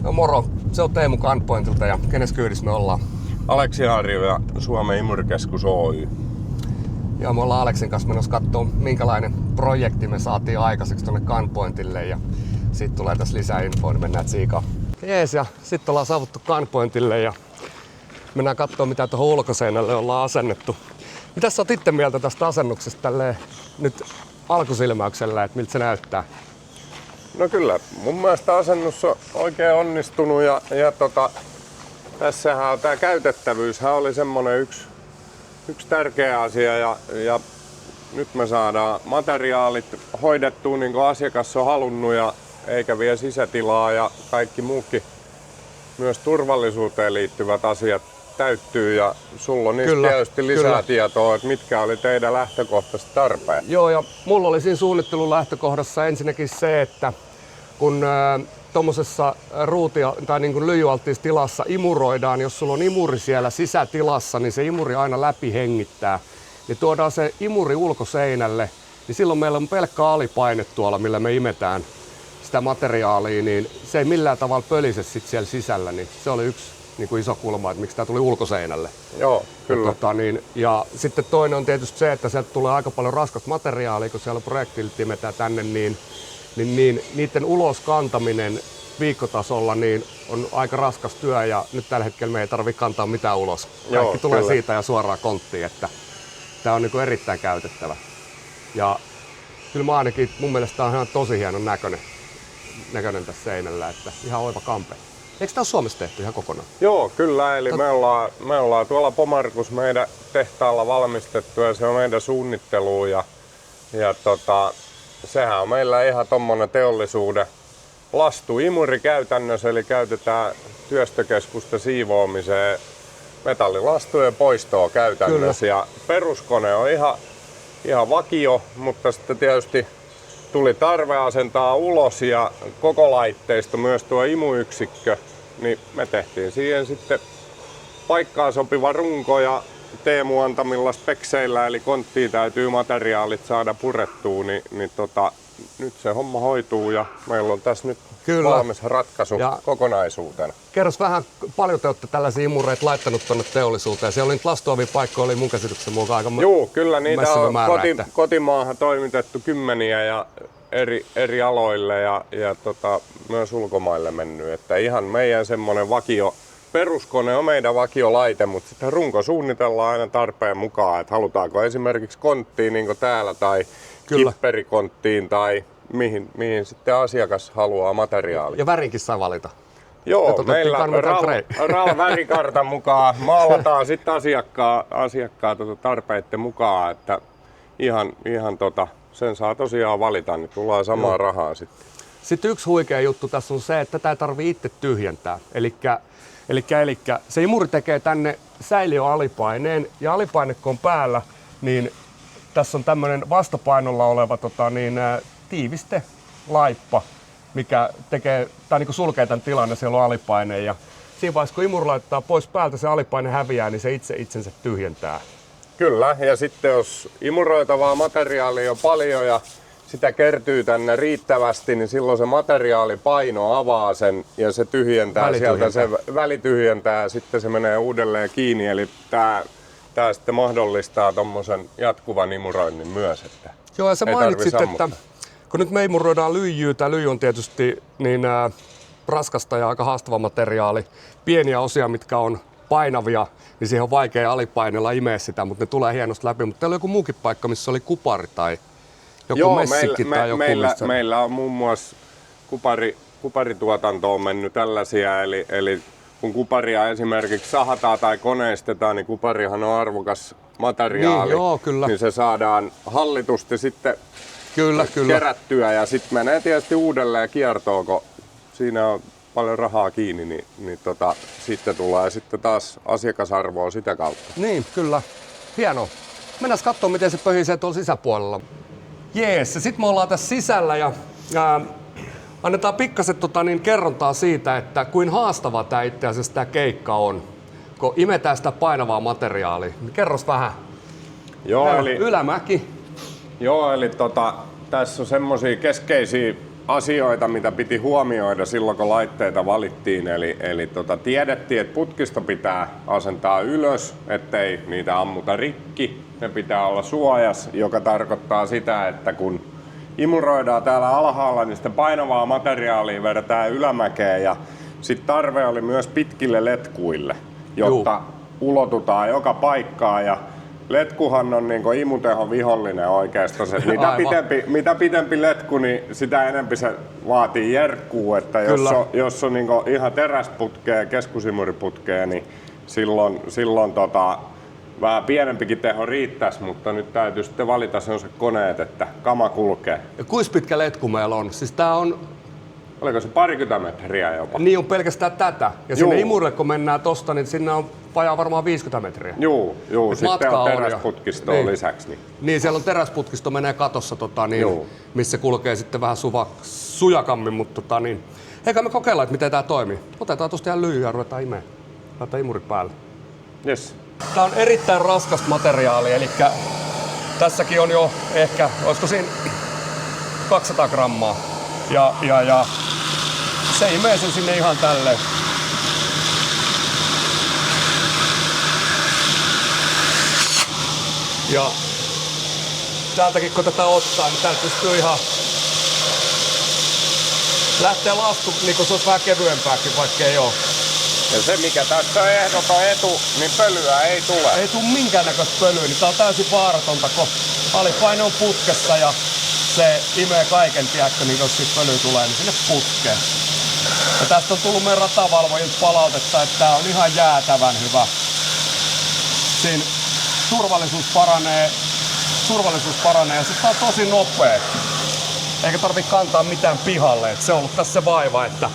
No moro, se on Teemu Gunpointilta ja kenes kyydissä me ollaan? Aleksi Harju ja Suomen Imurikeskus Oy. Joo, me ollaan Aleksin kanssa menossa katsoa, minkälainen projekti me saatiin aikaiseksi tuonne Gunpointille ja sitten tulee tässä lisää infoa, niin mennään tsiikaan. Jees, ja sitten ollaan saavuttu Gunpointille ja mennään katsoa, mitä tuohon ulkoseinälle ollaan asennettu. Mitä sä oot itse mieltä tästä asennuksesta tälleen nyt alkusilmäyksellä, että miltä se näyttää? No kyllä, mun mielestä asennus on oikein onnistunut ja tässähän tämä käytettävyyshän oli semmonen yksi tärkeä asia ja nyt me saadaan materiaalit hoidettua niin kuin asiakas on halunnut ja eikä vie sisätilaa ja kaikki muukin myös turvallisuuteen liittyvät asiat täyttyy ja sulla on niistä tietysti lisää tietoa, että mitkä oli teidän lähtökohtaiset tarpeet. Joo, ja mulla oli siinä suunnittelun lähtökohdassa ensinnäkin se, että kun tuommoisessa tai niin kuin lyijyalttiissa tilassa imuroidaan, jos sulla on imuri siellä sisätilassa, niin se imuri aina läpi hengittää. Niin tuodaan se imuri ulkoseinälle, niin silloin meillä on pelkkä alipaine tuolla, millä me imetään sitä materiaalia, niin se ei millään tavalla pölise sit siellä sisällä. Niin se oli yksi niin kuin iso kulma, että miksi tämä tuli ulkoseinälle. Joo, kyllä. Ja sitten toinen on tietysti se, että sieltä tulee aika paljon raskasta materiaalia, kun siellä projektiilit imetään tänne, niin niiden ulos kantaminen viikkotasolla niin on aika raskas työ ja nyt tällä hetkellä me ei tarvitse kantaa mitään ulos. Kaikki tulee siitä ja suoraan konttiin, että tämä on niin kuin erittäin käytettävä. Ja kyllä mä ainakin, mun mielestä tämä on ihan tosi hienon näköinen tässä seinällä, että ihan oiva kampe. Eikö tämä ole Suomessa tehty ihan kokonaan? Joo, kyllä. Eli me ollaan tuolla Pomarkus meidän tehtaalla valmistettu ja se on meidän suunnittelu ja sehän on meillä ihan tommonen teollisuuden lastuimuri käytännössä, eli käytetään työstökeskusta siivoamiseen metallilastujen poistoa käytännössä. Kyllä. Ja peruskone on ihan vakio, mutta sitten tietysti tuli tarve asentaa ulos ja koko laitteisto myös tuo imuyksikkö, niin me tehtiin siihen sitten paikkaan sopiva runko ja Teemu antamilla spekseillä, eli konttiin täytyy materiaalit saada purettua, niin nyt se homma hoituu ja meillä on tässä nyt valmis ratkaisu kokonaisuutena. Kerros vähän, paljon te olette tällaisia imureita laittanut tuonne teollisuuteen? Siellä oli nyt lastuovipaikkoja, oli mun käsityksen mukaan aika Joo, kyllä niitä on määrä, kotimaahan toimitettu kymmeniä ja eri aloille ja myös ulkomaille mennyt. Että ihan meidän semmoinen vakio peruskone on meidän vakiolaite, mutta sitten runko suunnitellaan aina tarpeen mukaan, että halutaanko esimerkiksi konttiin niin kuin täällä tai kipperikonttiin tai mihin sitten asiakas haluaa materiaalia. Ja värinkin saa valita. Joo, meillä RAL-värikartan mukaan maalataan sitten asiakkaan tarpeiden mukaan, että ihan sen saa tosiaan valita, niin tullaan samaa rahaa sitten. Sitten yksi huikea juttu tässä on se, että tätä ei tarvitse itse tyhjentää. Elikkä se imuri tekee tänne säiliöalipaineen ja alipaine kun on päällä, niin tässä on tämmöinen vastapainolla oleva tiivistelaippa, mikä tekee tai niin sulkee tämän tilan ja siellä on alipaine. Ja siinä vaiheessa kun imuri laittaa pois päältä, se alipaine häviää, niin se itse itsensä tyhjentää. Kyllä, ja sitten jos imuroitavaa materiaalia on paljon ja sitä kertyy tänne riittävästi, niin silloin se materiaalipaino avaa sen ja se tyhjentää sieltä, se välityhjentää ja sitten se menee uudelleen kiinni. Eli tämä sitten mahdollistaa tommosen jatkuvan imuroinnin myös. Että joo, ja sä mainitsit, että kun nyt me imuroidaan lyijyä, tämä lyijy on tietysti niin raskasta ja aika haastava materiaali. Pieniä osia, mitkä on painavia, niin siihen on vaikea alipainella imeä sitä, mutta ne tulee hienosti läpi. Mutta täällä on joku muukin paikka, missä oli kupari tai joku messikki tai joku. Meillä on muun muassa kuparituotanto on mennyt tällaisia, eli kun kuparia esimerkiksi sahataan tai koneistetaan, niin kuparihan on arvokas materiaali, niin se saadaan hallitusti sitten kerättyä ja sitten menee tietysti uudelleen kiertoon, kun siinä on paljon rahaa kiinni, niin sitten tulee sitten taas asiakasarvoa sitä kautta. Niin, kyllä. Hienoa. Mennään katsomaan, miten se pöhisee tuolla sisäpuolella. Jees, ja sitten me ollaan tässä sisällä ja annetaan pikkasen kerrontaa siitä, että kuin haastava tämä itse asiassa tämä keikka on, kun imetään sitä painavaa materiaalia. Kerros vähän. Joo, ylämäki. Joo, eli tässä on semmoisia keskeisiä asioita, mitä piti huomioida silloin, kun laitteita valittiin. Eli tiedettiin, että putkisto pitää asentaa ylös, ettei niitä ammuta rikki. Ne pitää olla suojas, joka tarkoittaa sitä, että kun imuroidaan täällä alhaalla, niin sitä painavaa materiaalia vedetään ylämäkeen. Ja sitten tarve oli myös pitkille letkuille, jotta ulotutaan joka paikkaan. Ja letkuhan on niin kuin imutehon vihollinen oikeastaan. Mitä pitempi letku, niin sitä enemmän se vaatii jerkkuu. Että jos on niin kuin ihan teräsputkea, keskusimuriputkea, niin silloin vähän pienempikin teho riittäisi, mutta nyt täytyy sitten valita sellaiset koneet, että kama kulkee. Ja kuinka pitkä letku meillä on? Siis tää on... Oliko se 20 metriä jopa? Niin on pelkästään tätä. Ja sinne imurille kun mennään tosta, niin sinne on vajaa varmaan 50 metriä. Joo. Sitten on teräsputkistoa lisäksi. Niin, siellä on teräsputkisto, menee katossa, missä kulkee sitten vähän sujakammin. Mutta eikä me kokeilla, että miten tää toimii. Otetaan tosta ihan lyijyä ja ruvetaan imeen. Laitetaan imurit päälle. Yes. Tää on erittäin raskasta materiaalia, eli tässäkin on jo ehkä, olisiko siinä 200 grammaa. Ja se imee sen sinne ihan tälleen. Ja täältäkin kun tätä ottaa, niin täältä pystyy ihan lähtee lasku, niin kun se olisi vähän kevyempääkin, vaikka ei oo. Ja se mikä tässä on ehdoton etu, niin pölyä ei tule. Ei tule minkäännäköistä pölyä, niin tää on täysin vaaratonta, kun alipaine on putkessa ja se imee kaiken, tiedätkö, niin jos siitä pölyä tulee, niin sinne putkee. Ja tästä on tullut meidän ratavalvojilta palautetta, että tää on ihan jäätävän hyvä. Siinä turvallisuus paranee ja sitten tää on tosi nopea. Eikä tarvitse kantaa mitään pihalle, et se on ollut tässä se vaiva, että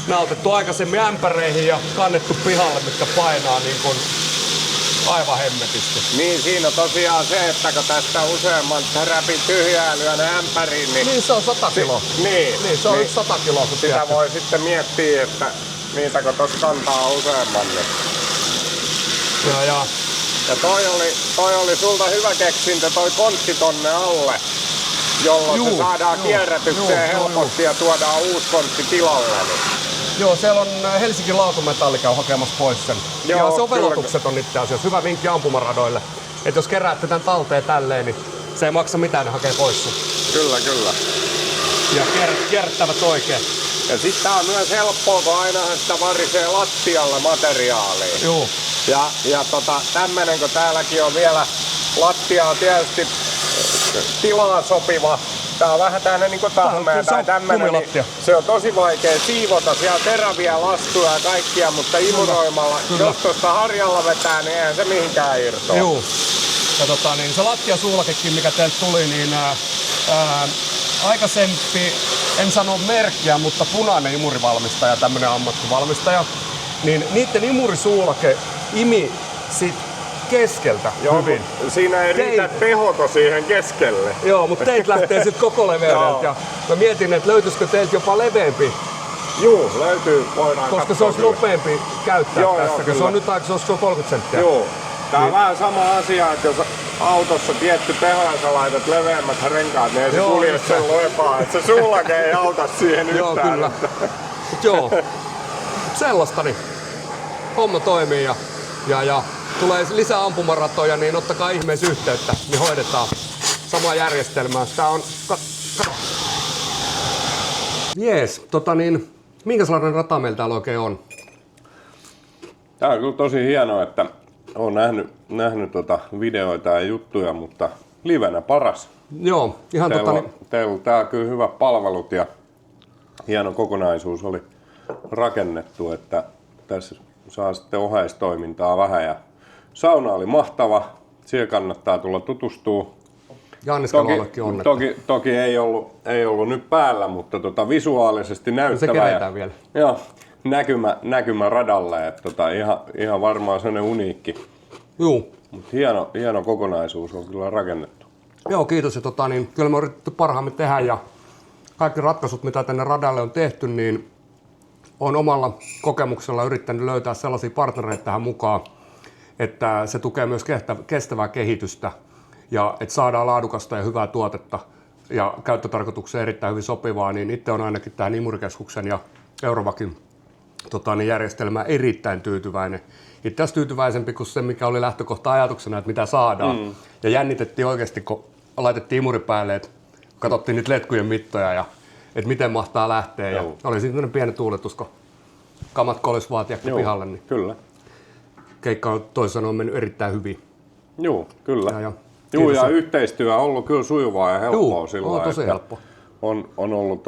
nää on otettu aikaisemmin ämpäreihin ja kannettu pihalle, mitkä painaa niin kuin aivan hemmetisti. Niin, siinä on tosiaan se, että kun tästä useamman räpin tyhjää lyön ämpäriin, niin se on 100 kiloa. Niin, se on 100 kiloa. Sitä voi sitten miettiä, että niitä kun tuossa kantaa useamman. Niin. Ja toi oli sulta hyvä keksintö, toi kontti tonne alle, jolloin se saadaan kierrätykseen helposti ja tuodaan uusi kontti tilalle. Niin. Joo, siellä on Helsingin Laatumetalli käy hakemassa pois sen. Joo, ja se on velotukset on itse asiassa. Hyvä vinkki ampumaradoille. Että jos keräätte tän talteen tälleen, niin se ei maksa mitään, ne hakee pois sen. Kyllä. Ja kierrättävät oikein. Ja sit tää on myös helppoa, kun ainahan sitä varisee lattialle materiaalia. Joo. Ja tämmönen, kun täälläkin on vielä lattia on tietysti tilaan sopiva. Tää on vähän tämmönen niinku tahmea tai tämmönen, niin se on tosi vaikea siivota. Siellä on teräviä lastuja ja kaikkia, mutta imuroimalla, jos tuosta harjalla vetää, niin eihän se mihinkään irtoa. Joo. Ja niin se lattiasuulakekin, mikä teiltä tuli, niin aikaisempi, en sano merkkiä, mutta punainen imurivalmistaja, tämmönen ammattivalmistaja, niin niitten imurisuulake imi sit keskeltä hyvin. Siinä ei riitä pehoko siihen keskelle. Joo, mutta teiltä lähtee sitten koko leveydeltä. Ja mä mietin, että löytyisikö teiltä jopa leveämpi. Joo, löytyy. Voidaan koska se olisi nopeampi käyttää tässä, kun se on nyt aika, se on 30 senttiä. Joo. Tää on vähän sama asia, että jos autossa tietty teho ja sä laitat leveämmät renkaat, niin ei se kulje sen loipaa, että se sullake ei auta siihen yhtään. Joo, kyllä. Joo, sellaista niin homma toimii ja tulee lisää ampumaratoja, niin ottakaa ihmeessä yhteyttä, niin hoidetaan samaa järjestelmää. Tää on... Kato. Jees, minkälainen rata meillä täällä oikein on? Tää on kyllä tosi hienoa, että olen nähnyt videoita ja juttuja, mutta livenä paras. Joo, ihan teillä on kyllä hyvät palvelut ja hieno kokonaisuus oli rakennettu, että tässä saa sitten oheistoimintaa vähän ja sauna oli mahtava, siellä kannattaa tulla tutustua. Janniskeluallekin onnetta. Toki ei ollut nyt päällä, mutta visuaalisesti näyttävä. Se kerätään vielä. Joo, näkymä radalle, että ihan varmaan sellainen uniikki. Joo. Mutta hieno kokonaisuus on kyllä rakennettu. Joo, kiitos. Ja kyllä me on yritetty parhaamme tehdä ja kaikki ratkaisut, mitä tänne radalle on tehty, niin on omalla kokemuksella yrittänyt löytää sellaisia partnereita tähän mukaan, että se tukee myös kestävää kehitystä ja että saadaan laadukasta ja hyvää tuotetta ja käyttötarkoitukseen erittäin hyvin sopivaa, niin itse on ainakin tähän Imurikeskuksen ja Eurovakin järjestelmään erittäin tyytyväinen. Itse asiassa tyytyväisempi kuin se, mikä oli lähtökohta ajatuksena, että mitä saadaan. Ja jännitettiin oikeasti, kun laitettiin imuri päälle, että katsottiin nyt letkujen mittoja ja että miten mahtaa lähteä. Ja oli siinä pieni tuuletus, kun kamat kolis vaan pihalle. Niin kyllä. Keikka on toisin sanoen mennyt erittäin hyvin. Joo, kyllä. Ja yhteistyö on ollut kyllä sujuvaa ja helppoa silloin. Tosi helppo. On ollut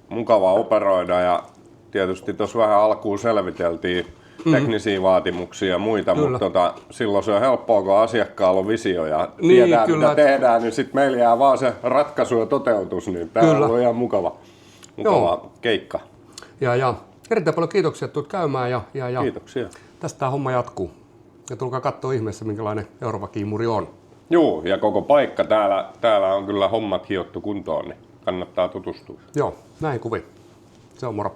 mukavaa operoida ja tietysti tuossa vähän alkuun selviteltiin teknisiä vaatimuksia ja muita, mutta silloin se on helppoa, kun asiakkaalla on visio ja tietää mitä tehdään, niin sitten meillä jää vaan se ratkaisu ja toteutus, niin tämä on ollut ihan mukava keikka. Ja erittäin paljon kiitoksia, että tulet käymään ja kiitoksia. Tästä tämä homma jatkuu. Ja tulkaa katsoa ihmeessä, minkälainen Eurovac-imuri on. Joo, ja koko paikka täällä on kyllä hommat hiottu kuntoon, niin kannattaa tutustua. Joo, näin kuvin. Se on moro.